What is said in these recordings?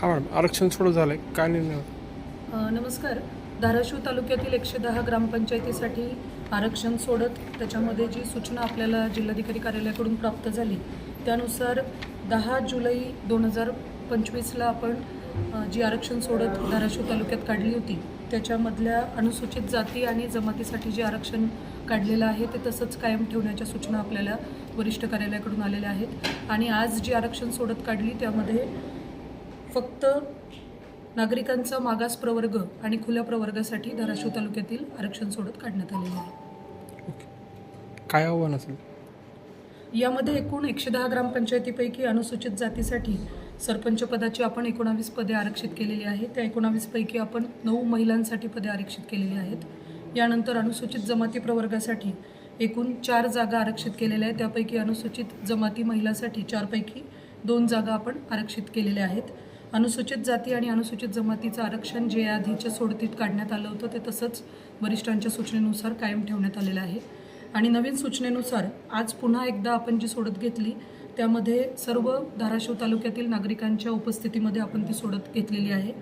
हां मॅडम, आरक्षण सुरू झालं आहे, काय निर्णय होता? नमस्कार. धाराशिव तालुक्यातील 110 ग्रामपंचायतीसाठी आरक्षण सोडत त्याच्यामध्ये जी सूचना आपल्याला जिल्हाधिकारी कार्यालयाकडून प्राप्त झाली त्यानुसार 10 जुलै 2025ला आपण जी आरक्षण सोडत धाराशिव तालुक्यात काढली होती त्याच्यामधल्या अनुसूचित जाती आणि जमातीसाठी जे आरक्षण काढलेलं आहे ते तसंच कायम ठेवण्याच्या सूचना आपल्याला वरिष्ठ कार्यालयाकडून आलेल्या आहेत आणि आज जी आरक्षण सोडत काढली त्यामध्ये फक्त नागरिकांचा मागास प्रवर्ग आणि खुल्या प्रवर्गासाठी धाराशिव तालुक्यातील आरक्षण सोडत काढण्यात आलेले आहे. काय आव्हान असेल? यामध्ये एकूण 110 ग्रामपंचायतीपैकी अनुसूचित जातीसाठी सरपंच पदाची आपण 19 पदे आरक्षित केलेली आहेत. त्या 19 पैकी आपण 9 महिलांसाठी पदे आरक्षित केलेली आहेत. यानंतर अनुसूचित जमाती प्रवर्गासाठी एकूण 4 जागा आरक्षित केलेल्या आहेत. त्यापैकी अनुसूचित जमाती महिलासाठी 4 पैकी 2 जागा आपण आरक्षित केलेल्या आहेत. अनुसूचित जाती आणि अनुसूचित जमातीचं आरक्षण जे आधीच्या सोडतीत काढण्यात आलं होतं ते तसंच वरिष्ठांच्या सूचनेनुसार कायम ठेवण्यात आलेलं आहे. आणि नवीन सूचनेनुसार आज पुन्हा एकदा आपण जी सोडत घेतली त्यामध्ये सर्व धाराशिव तालुक्यातील नागरिकांच्या उपस्थितीमध्ये आपण ती सोडत घेतलेली आहे.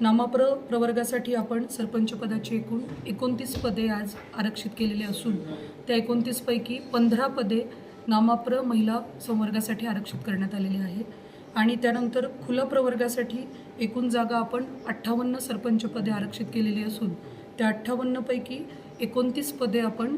नामाप्र प्रवर्गासाठी आपण सरपंच पदाची एकूण 29 पदे आज आरक्षित केलेली असून त्या 29 पैकी 15 पदे नामाप्र महिला संवर्गासाठी आरक्षित करण्यात आलेली आहे. आणि त्यानंतर खुला प्रवर्गासाठी एकूण जागा आपण 58 सरपंच पदे आरक्षित केलेली असून त्या 58 पैकी 29 पदे आपण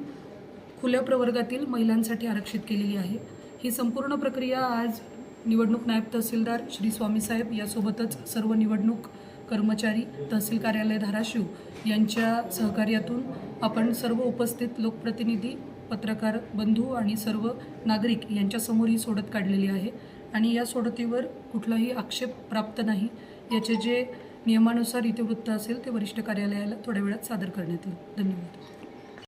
खुल्या प्रवर्गातील महिलांसाठी आरक्षित केलेली आहे. ही संपूर्ण प्रक्रिया आज निवडणूक नायब तहसीलदार श्री स्वामीसाहेब यासोबतच सर्व निवडणूक कर्मचारी तहसील कार्यालय धाराशिव यांच्या सहकार्यातून आपण सर्व उपस्थित लोकप्रतिनिधी पत्रकार बंधू आणि सर्व नागरिक यांच्यासमोर ही सोडत काढलेली आहे आणि या सोडतीवर कुठलाही आक्षेप प्राप्त नाही. याचे जे नियमानुसार इतिवृत्त असेल ते वरिष्ठ कार्यालयाला थोड्या वेळात सादर करण्यात येईल. धन्यवाद.